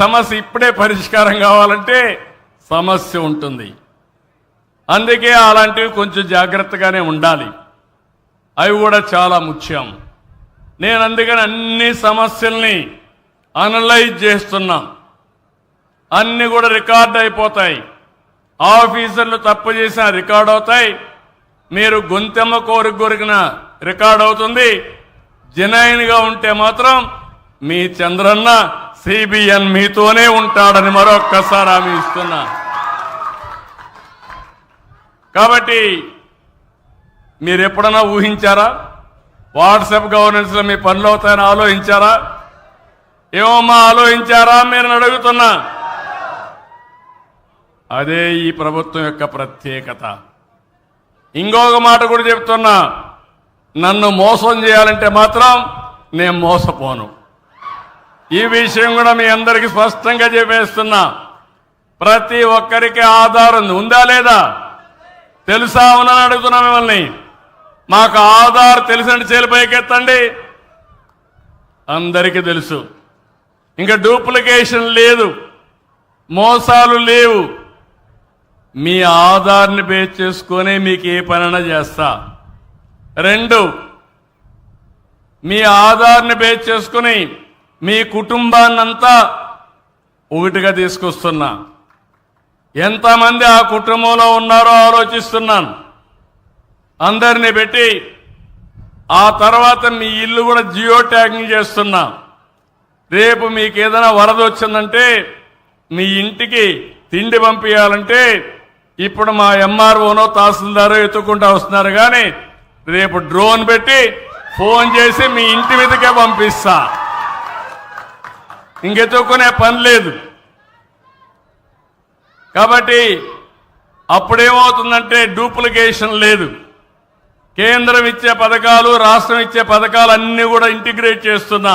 సమస్య ఇప్పుడే పరిష్కారం కావాలంటే సమస్య ఉంటుంది. అందుకే అలాంటివి కొంచెం జాగ్రత్తగానే ఉండాలి. అవి కూడా చాలా ముఖ్యం. నేను అందుకని అన్ని సమస్యల్ని అనలైజ్ చేస్తున్నా. అన్ని కూడా రికార్డ్ అయిపోతాయి. ఆఫీసర్లు తప్పు చేసిన రికార్డ్ అవుతాయి. మీరు గొంతెమ్మ కోరిన రికార్డ్ అవుతుంది. జెన్యూన్గా ఉంటే మాత్రం మీ చంద్రన్న సిబిఎన్ మీతోనే ఉంటాడని మరొక్కసారి హామీ ఇస్తున్నా. కాబట్టి మీరు ఎప్పుడన్నా ఊహించారా వాట్సాప్ గవర్నెన్స్లో మీ పనులు అవుతాయని ఆలోచించారా? ఏమమ్మా ఆలోచించారా మీరు అడుగుతున్నా. అదే ఈ ప్రభుత్వం యొక్క ప్రత్యేకత. ఇంకొక మాట కూడా చెప్తున్నా, నన్ను మోసం చేయాలంటే మాత్రం నేను మోసపోను. ఈ విషయం కూడా మీ అందరికీ స్పష్టంగా చెప్పేస్తున్నా. ప్రతి ఒక్కరికి ఆధారం ఉందా లేదా తెలుసా? అవునని అడుగుతున్నా మిమ్మల్ని. మాకు ఆధార్ తెలిసిన చేలు పైకెత్తండి. అందరికీ తెలుసు. ఇంకా డూప్లికేషన్ లేదు, మోసాలు లేవు. మీ ఆధార్ని బేస్ చేసుకొని మీకు ఏ పనైనా చేస్తా. 2, మీ ఆధార్ని బేస్ చేసుకుని మీ కుటుంబాన్నంతా ఒకటిగా తీసుకొస్తున్నా. ఎంతమంది ఆ కుటుంబంలో ఉన్నారో ఆలోచిస్తున్నాను. అందరినీ పెట్టి ఆ తర్వాత మీ ఇల్లు కూడా జియో ట్యాగింగ్ చేస్తున్నా. రేపు మీకు ఏదైనా వరద వచ్చిందంటే మీ ఇంటికి తిండి పంపించాలంటే ఇప్పుడు మా ఎంఆర్ఓనో తహసీల్దారో ఎత్తుకుంటూ వస్తున్నారు. కానీ రేపు డ్రోన్ పెట్టి ఫోన్ చేసి మీ ఇంటి మీదకే పంపిస్తా. ఇంకెత్తుకునే పని లేదు. కాబట్టి అప్పుడేమవుతుందంటే డూప్లికేషన్ లేదు. కేంద్రం ఇచ్చే పథకాలు, రాష్ట్రం ఇచ్చే పథకాలు అన్నీ కూడా ఇంటిగ్రేట్ చేస్తున్నా.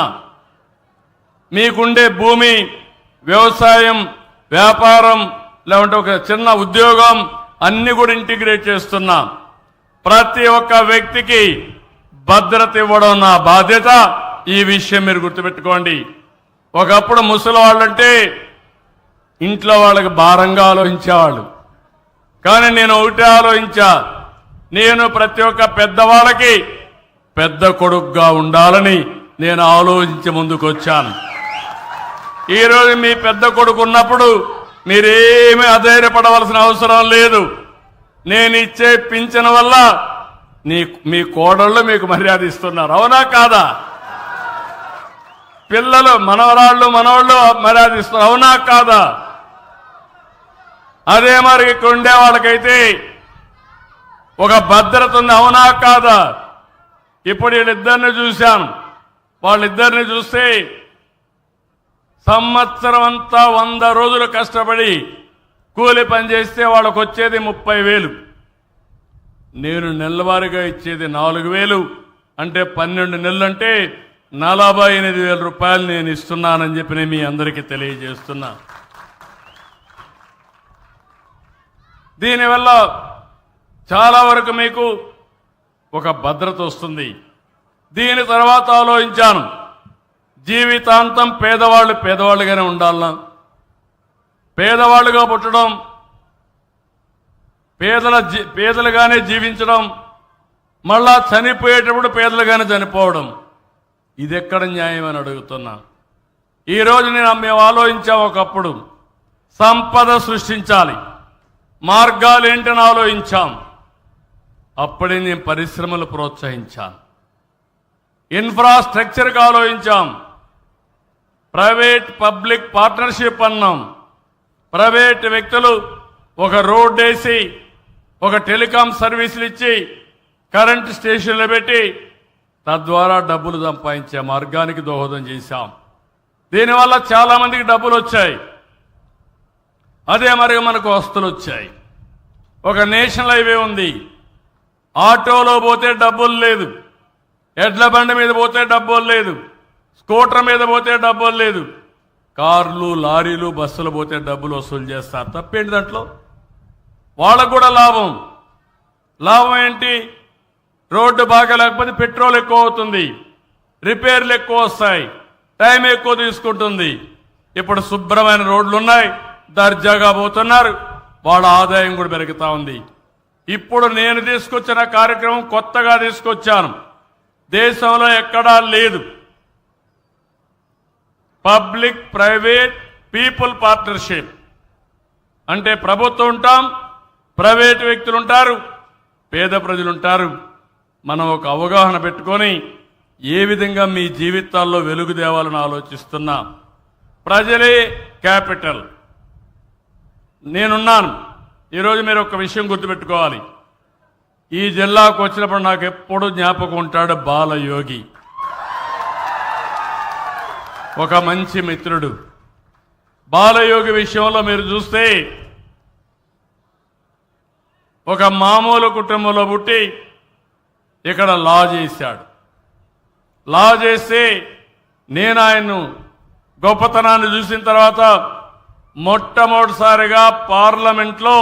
మీకుండే భూమి, వ్యవసాయం, వ్యాపారం, లేకుంటే ఒక చిన్న ఉద్యోగం అన్ని కూడా ఇంటిగ్రేట్ చేస్తున్నా. ప్రతి ఒక్క వ్యక్తికి భద్రత ఇవ్వడం నా బాధ్యత. ఈ విషయం మీరు గుర్తుపెట్టుకోండి. ఒకప్పుడు ముసలి వాళ్ళంటే ఇంట్లో వాళ్ళకి భారంగా ఆలోచించేవాళ్ళు. కానీ నేను ఒకటే ఆలోచించా, నేను ప్రతి ఒక్క పెద్దవాళ్ళకి పెద్ద కొడుకుగా ఉండాలని నేను ఆలోచించి ముందుకు వచ్చాను. ఈరోజు మీ పెద్ద కొడుకు ఉన్నప్పుడు మీరేమీ అధైర్యపడవలసిన అవసరం లేదు. నేను ఇచ్చే పింఛన్ వల్ల మీ కోడళ్ళు మీకు మర్యాద ఇస్తున్నారు. అవునా కాదా? పిల్లలు, మనవరాళ్ళు, మనవాళ్ళు మర్యాద ఇస్తున్నారు. అవునా కాదా? అదే మరి ఇక్కడ ఉండే వాళ్ళకైతే ఒక భద్రత ఉంది. అవునా కాదా? ఇప్పుడు వీళ్ళిద్దరిని చూశాను. వాళ్ళిద్దరిని చూస్తే సంవత్సరం అంతా 100 రోజులు కష్టపడి కూలి పని చేస్తే వాళ్ళకు వచ్చేది 30,000. నేను నెలవారీగా ఇచ్చేది 4,000. అంటే 12 నెలలంటే 48,000 రూపాయలు నేను ఇస్తున్నానని చెప్పి నేను మీ అందరికీ తెలియజేస్తున్నా. దీనివల్ల చాలా వరకు మీకు ఒక భద్రత వస్తుంది. దీని తర్వాత ఆలోచించాను, జీవితాంతం పేదవాళ్ళు పేదవాళ్ళుగానే ఉండాలన్నా, పేదవాళ్ళుగా పుట్టడం, పేదలుగానే జీవించడం, మళ్ళా చనిపోయేటప్పుడు పేదలుగానే చనిపోవడం, ఇది ఎక్కడ న్యాయం అని అడుగుతున్నా. ఈరోజు మేము ఆలోచించాం, ఒకప్పుడు సంపద సృష్టించాలి, మార్గాలు ఏంటని ఆలోచించాం. అప్పుడే నేను పరిశ్రమలు ప్రోత్సహించాను, ఇన్ఫ్రాస్ట్రక్చర్కి ఆలోచించాం, ప్రైవేట్ పబ్లిక్ పార్ట్నర్షిప్ అన్నాం. ప్రైవేట్ వ్యక్తులు ఒక రోడ్ వేసి, ఒక టెలికాం సర్వీసులు ఇచ్చి, కరెంట్ స్టేషన్లు పెట్టి తద్వారా డబ్బులు సంపాదించే మార్గానికి దోహదం చేశాం. దీనివల్ల చాలామందికి డబ్బులు వచ్చాయి. అదే మరి మనకు వస్తువులు వచ్చాయి. ఒక నేషనల్ హైవే ఉంది, ఆటోలో పోతే డబ్బులు లేదు, ఎడ్ల బండి మీద పోతే డబ్బులు లేదు, స్కూటర్ మీద పోతే డబ్బులు లేదు, కార్లు, లారీలు, బస్సులు పోతే డబ్బులు వసూలు చేస్తారు. తప్పేంటి దాంట్లో? వాళ్ళకు కూడా లాభం. లాభం ఏంటి? రోడ్డు బాగా లేకపోతే పెట్రోల్ ఎక్కువ అవుతుంది, రిపేర్లు ఎక్కువ వస్తాయి, టైం ఎక్కువ తీసుకుంటుంది. ఇప్పుడు శుభ్రమైన రోడ్లు ఉన్నాయి, దర్జాగా పోతున్నారు, వాళ్ళ ఆదాయం కూడా పెరుగుతా ఉంది. ఇప్పుడు నేను తీసుకొచ్చిన కార్యక్రమం కొత్తగా తీసుకొచ్చాను, దేశంలో ఎక్కడా లేదు. పబ్లిక్ ప్రైవేట్ పీపుల్ పార్ట్నర్షిప్ అంటే ప్రభుత్వం ఉంటాం, ప్రైవేట్ వ్యక్తులు ఉంటారు, పేద ప్రజలు ఉంటారు. మనం ఒక అవగాహన పెట్టుకొని ఏ విధంగా మీ జీవితాల్లో వెలుగు తేవాలని ఆలోచిస్తున్నా. ప్రజలే క్యాపిటల్. నేనున్నాను. ఈరోజు మీరు ఒక విషయం గుర్తుపెట్టుకోవాలి. ఈ జిల్లాకు వచ్చినప్పుడు నాకు ఎప్పుడు జ్ఞాపకం ఉంటాడు బాలయోగి, ఒక మంచి మిత్రుడు. బాలయోగి విషయంలో మీరు చూస్తే ఒక మామూలు కుటుంబంలో పుట్టి ఇక్కడ లా చేశాడు. లా చేస్తే నేను ఆయన్ను గొప్పతనాన్ని చూసిన తర్వాత మొట్టమొదటిసారిగా పార్లమెంట్లో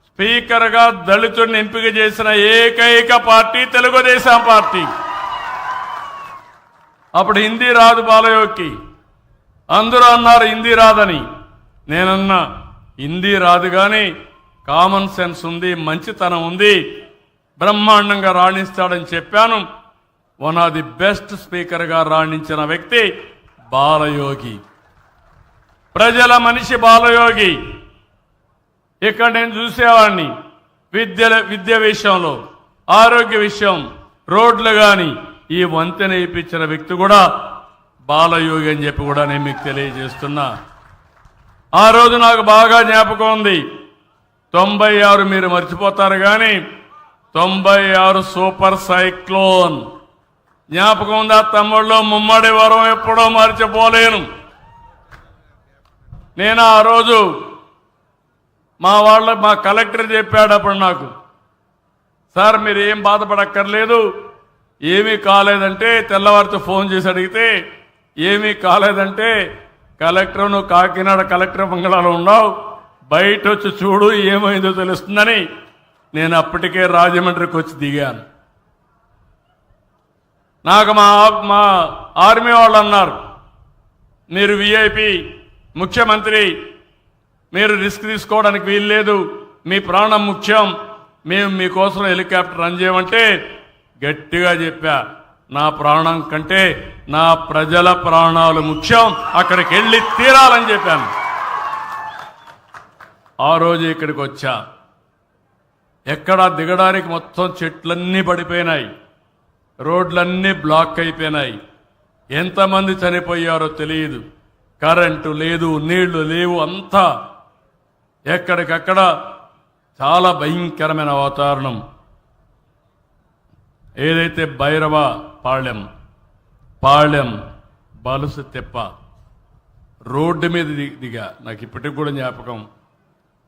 స్పీకర్గా దళితుడిని ఎంపిక చేసిన ఏకైక పార్టీ తెలుగుదేశం పార్టీ. అప్పుడు హిందీ రాదు బాలయోగికి. అందరూ అన్నారు హిందీ రాదని. నేనన్నా హిందీ రాదు కానీ కామన్ సెన్స్ ఉంది, మంచితనం ఉంది, బ్రహ్మాండంగా రాణిస్తాడని చెప్పాను. వన్ ఆఫ్ ది బెస్ట్ స్పీకర్గా రాణించిన వ్యక్తి బాలయోగి. ప్రజల మనిషి బాలయోగి. ఇక్కడ నేను చూసేవాడిని విద్య విషయంలో, ఆరోగ్య విషయం, రోడ్లు కానీ ఈ వంతెన ఇప్పించిన వ్యక్తి కూడా బాలయోగి అని చెప్పి కూడా నేను మీకు తెలియజేస్తున్నా. ఆ రోజు నాకు బాగా జ్ఞాపకం ఉంది. 96 మీరు మర్చిపోతారు కానీ 96 సూపర్ సైక్లోన్ జ్ఞాపకం ఉందా తమ్ముళ్ళు? ముమ్మడి వరం ఎప్పుడో మర్చిపోలేను. నేను ఆ రోజు మా కలెక్టర్ చెప్పాడు అప్పుడు నాకు, సార్ మీరు ఏం బాధపడక్కర్లేదు, ఏమీ కాలేదంటే తెల్లవారితో ఫోన్ చేసి అడిగితే ఏమీ కాలేదంటే కలెక్టర్ నువ్వు కాకినాడ కలెక్టర్ బంగ్లాలో ఉన్నావు, బయట వచ్చి చూడు ఏమైందో తెలుస్తుందని నేను అప్పటికే రాజమండ్రికి వచ్చి దిగాను. నాకు మా ఆర్మీ వాళ్ళు అన్నారు, మీరు విఐపి ముఖ్యమంత్రి, మీరు రిస్క్ తీసుకోవడానికి వీల్లేదు, మీ ప్రాణం ముఖ్యం, మేము మీకోసం హెలికాప్టర్ రన్ చేయమంటే గట్టిగా చెప్పా, నా ప్రాణం కంటే నా ప్రజల ప్రాణాలు ముఖ్యం, అక్కడికి వెళ్ళి తీరాలని చెప్పాను. ఆ రోజు ఇక్కడికి వచ్చా. ఎక్కడా దిగడానికి మొత్తం చెట్లన్నీ పడిపోయినాయి, రోడ్లన్నీ బ్లాక్ అయిపోయినాయి. ఎంతమంది చనిపోయారో తెలియదు, కరెంటు లేదు, నీళ్లు లేవు, అంతా ఎక్కడికక్కడ చాలా భయంకరమైన వాతావరణం. ఏదైతే భైరవ పాళ్యం బలుసు తెప్ప రోడ్డు మీద దిగా, నాకు ఇప్పటికి కూడా జ్ఞాపకం.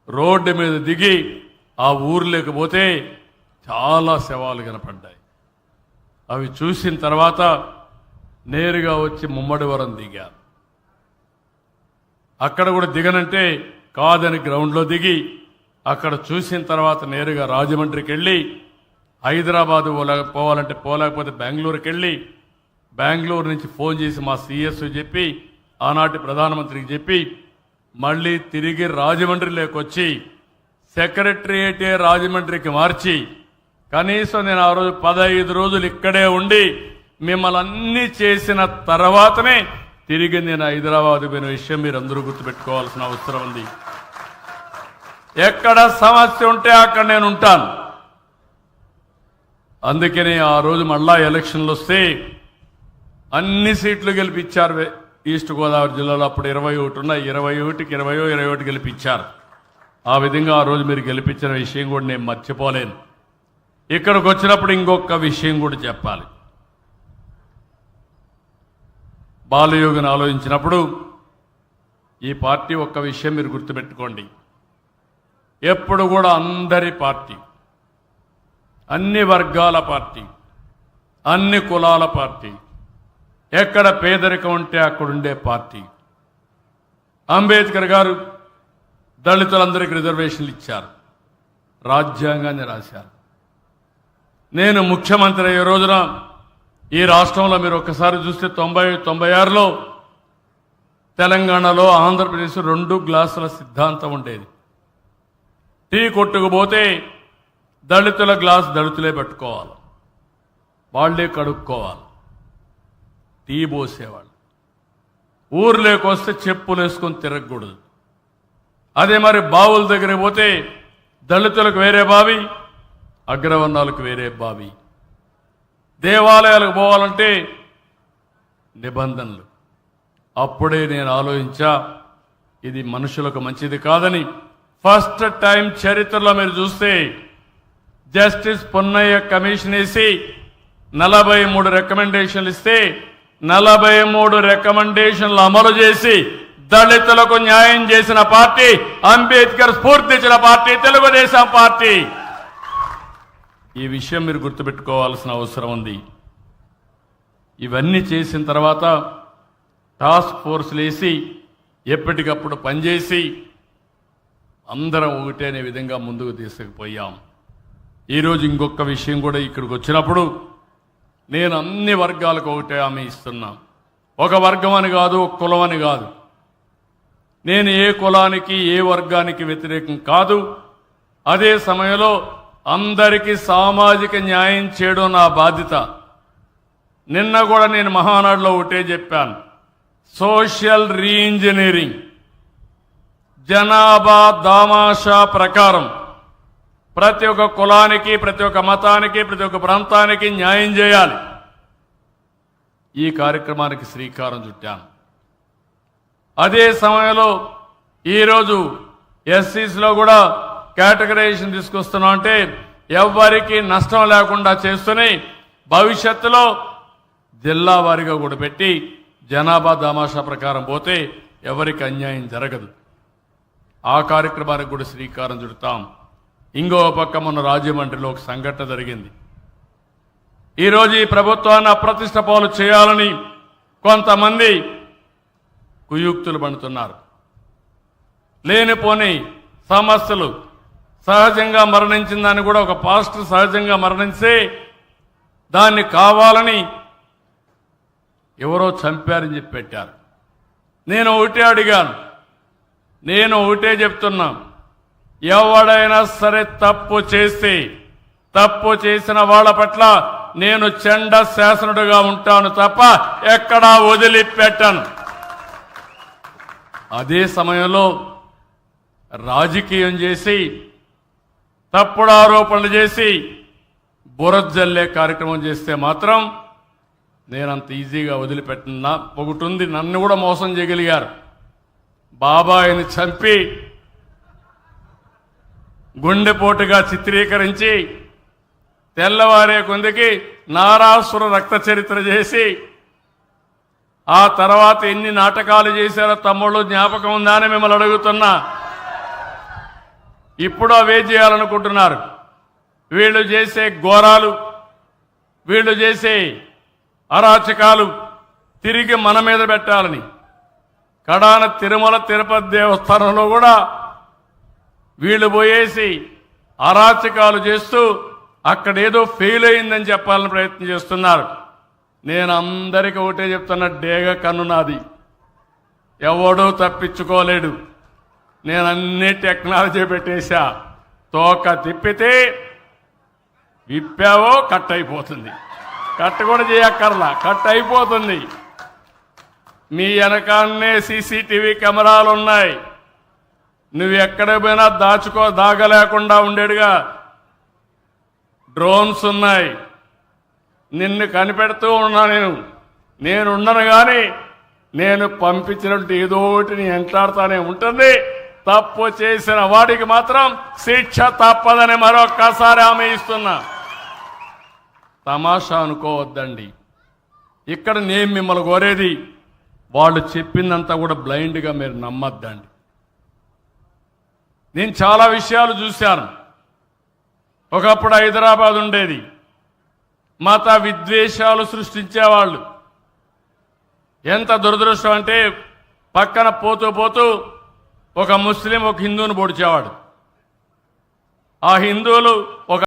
రోడ్డు మీద దిగి ఆ ఊర్లోకి పోతే చాలా శవాలు కనపడ్డాయి. అవి చూసిన తర్వాత నేరుగా వచ్చి ముమ్మడివరం దిగా. అక్కడ కూడా దిగనంటే కాదని గ్రౌండ్లో దిగి అక్కడ చూసిన తర్వాత నేరుగా రాజమండ్రికి వెళ్ళి హైదరాబాద్ పోవాలంటే పోలేకపోతే బెంగళూరుకి వెళ్ళి బెంగళూరు నుంచి ఫోన్ చేసి మా సిఎస్ చెప్పి ఆనాటి ప్రధానమంత్రికి చెప్పి మళ్ళీ తిరిగి రాజమండ్రిలోకి వచ్చి సెక్రటరియేటే రాజమండ్రికి మార్చి కనీసం నేను ఆ రోజు 15 రోజులు ఇక్కడే ఉండి మిమ్మల్ని అన్నీ చేసిన తర్వాతనే తిరిగి నేను హైదరాబాద్ పోయిన విషయం మీరు అందరూ గుర్తుపెట్టుకోవాల్సిన అవసరం ఉంది. ఎక్కడ సమస్య ఉంటే అక్కడ నేను ఉంటాను. అందుకనే ఆ రోజు మళ్ళా ఎలక్షన్లు వస్తే అన్ని సీట్లు గెలిపించారు ఈస్ట్ గోదావరి జిల్లాలో. అప్పుడు 21 ఉన్నాయి, 21కి 21 గెలిపించారు. ఆ విధంగా ఆ రోజు మీరు గెలిపించిన విషయం కూడా నేను మర్చిపోలేను. ఇక్కడికి వచ్చినప్పుడు ఇంకొక విషయం కూడా చెప్పాలి. బాలయోగిని ఆలోచించినప్పుడు ఈ పార్టీ ఒక్క విషయం మీరు గుర్తుపెట్టుకోండి, ఎప్పుడు కూడా అందరి పార్టీ, అన్ని వర్గాల పార్టీ, అన్ని కులాల పార్టీ, ఎక్కడ పేదరికం ఉంటే అక్కడుండే పార్టీ. అంబేద్కర్ గారు దళితులందరికీ రిజర్వేషన్లు ఇచ్చారు, రాజ్యాంగాన్ని రాశారు. నేను ముఖ్యమంత్రి అయ్యే రోజున, ఈ రాష్ట్రంలో మీరు ఒక్కసారి చూస్తే 96లో తెలంగాణలో ఆంధ్రప్రదేశ్ 2 గ్లాసుల సిద్ధాంతం ఉండేది. టీ కొట్టుకుపోతే దళితుల గ్లాస్ దళితులే పెట్టుకోవాలి, వాళ్ళే కడుక్కోవాలి. టీ పోసేవాళ్ళు. ఊర్లోకి వస్తే చెప్పులు వేసుకొని తిరగకూడదు. అదే మరి బావుల దగ్గరికి పోతే దళితులకు వేరే బావి, అగ్రవర్ణాలకు వేరే బావి. దేవాలయాలకు పోవాలంటే నిబంధనలు. అప్పుడే నేను ఆలోచించా, ఇది మనుషులకు మంచిది కాదని. ఫస్ట్ టైం చరిత్రలో మీరు చూస్తే జస్టిస్ పొన్నయ్య కమిషన్ వేసి 43 రికమెండేషన్లు ఇస్తే 43 రికమెండేషన్లు అమలు చేసి దళితులకు న్యాయం చేసిన పార్టీ అంబేద్కర్ స్ఫూర్తించిన పార్టీ తెలుగుదేశం పార్టీ. ఈ విషయం మీరు గుర్తుపెట్టుకోవాల్సిన అవసరం ఉంది. ఇవన్నీ చేసిన తర్వాత టాస్క్ ఫోర్స్లు వేసి ఎప్పటికప్పుడు పనిచేసి అందరం ఒకటే అనే విధంగా ముందుకు తీసుకుపోయాం. ఈరోజు ఇంకొక విషయం కూడా ఇక్కడికి వచ్చినప్పుడు నేను అన్ని వర్గాలకు ఒకటే హామీ ఇస్తున్నా. ఒక వర్గం అని కాదు, ఒక కులం అని కాదు. నేను ఏ కులానికి ఏ వర్గానికి వ్యతిరేకం కాదు. అదే సమయంలో అందరికీ సామాజిక న్యాయం చేయడం నా బాధ్యత. నిన్న కూడా నేను మహానాడులో ఒకటే చెప్పాను, సోషల్ రీఇంజనీరింగ్, జనాభా దామాషా ప్రకారం ప్రతి ఒక్క కులానికి, ప్రతి ఒక్క మతానికి, ప్రతి ఒక్క ప్రాంతానికి న్యాయం చేయాలి. ఈ కార్యక్రమానికి శ్రీకారం చుట్టాను. అదే సమయంలో ఈరోజు ఎస్సీస్లో కూడా కేటగరైజేషన్ తీసుకొస్తున్నాం. అంటే ఎవ్వరికి నష్టం లేకుండా చేస్తూనే భవిష్యత్తులో జిల్లా వారీగా కూడా పెట్టి జనాభా దామాషా ప్రకారం పోతే ఎవరికి అన్యాయం జరగదు. ఆ కార్యక్రమానికి కూడా శ్రీకారం చుడతాం. ఇంకో పక్క మొన్న రాజమండ్రిలో ఒక సంఘటన జరిగింది. ఈరోజు ఈ ప్రభుత్వాన్ని అప్రతిష్ట పాలు చేయాలని కొంతమంది కుయుక్తులు పడుతున్నారు. లేనిపోని సమస్యలు, సహజంగా మరణించిందని కూడా ఒక పాస్టర్ సహజంగా మరణించి దాన్ని కావాలని ఎవరో చంపారని చెప్పి పెట్టారు. నేను ఒకటే అడిగాను, నేను ఒకటే చెప్తున్నా, ఎవడైనా సరే తప్పు చేస్తే తప్పు చేసిన వాళ్ళ పట్ల నేను చెండ శాసనుడిగా ఉంటాను తప్ప ఎక్కడా వదిలిపెట్టను. అదే సమయంలో రాజకీయం చేసి తప్పుడు ఆరోపణలు చేసి బురజల్లే కార్యక్రమం చేస్తే మాత్రం నేనంత ఈజీగా వదిలిపెట్టినా. ఒకటి ఉంది, నన్ను కూడా మోసం చేయగలిగారు. బాబాయిని చంపి గుండెపోటుగా చిత్రీకరించి తెల్లవారే కొందికి నారాసుర రక్త చరిత్ర చేసి ఆ తర్వాత ఎన్ని నాటకాలు చేశారో తమ్ముళ్ళు జ్ఞాపకం ఉందా అని మిమ్మల్ని అడుగుతున్నా. ఇప్పుడు అవే చేయాలనుకుంటున్నారు. వీళ్ళు చేసే ఘోరాలు, వీళ్ళు చేసే అరాచకాలు తిరిగి మన మీద పెట్టాలని. కడాన తిరుమల తిరుపతి దేవస్థానంలో కూడా వీళ్ళు పోయేసి అరాచకాలు చేస్తూ అక్కడేదో ఫెయిల్ అయిందని చెప్పాలని ప్రయత్నం చేస్తున్నారు. నేను అందరికీ ఒకటే చెప్తున్నా, డేగ కన్ను నాది, ఎవడూ తప్పించుకోలేడు. నేను అన్ని టెక్నాలజీ పెట్టేశా. తోక తిప్పితే విప్పావో కట్ అయిపోతుంది, కట్ కూడా చేయక్కర్లా, కట్ అయిపోతుంది. మీ వెనకాన్నే సీసీటీవీ కెమెరాలు ఉన్నాయి. నువ్వు ఎక్కడ పోయినా దాగలేకుండా ఉండేడుగా డ్రోన్స్ ఉన్నాయి. నిన్ను కనిపెడుతూ ఉన్నా. నేను ఉండను కానీ నేను పంపించినట్టు ఏదో ఒకటి నీ ఎంట్లాడుతూనే ఉంటుంది. తప్పు చేసిన వాడికి మాత్రం శిక్ష తప్పదని మరొక్కసారి హామీ ఇస్తున్నా. తమాషా అనుకోవద్దండి. ఇక్కడ నేను మిమ్మల్ని కోరేది, వాళ్ళు చెప్పిందంతా కూడా బ్లైండ్గా మీరు నమ్మద్దండి. నేను చాలా విషయాలు చూశాను. ఒకప్పుడు హైదరాబాద్ ఉండేది, మత విద్వేషాలు సృష్టించేవాళ్ళు. ఎంత దురదృష్టం అంటే పక్కన పోతూ పోతూ ఒక ముస్లిం ఒక హిందువుని పొడిచేవాడు. ఆ హిందువులు ఒక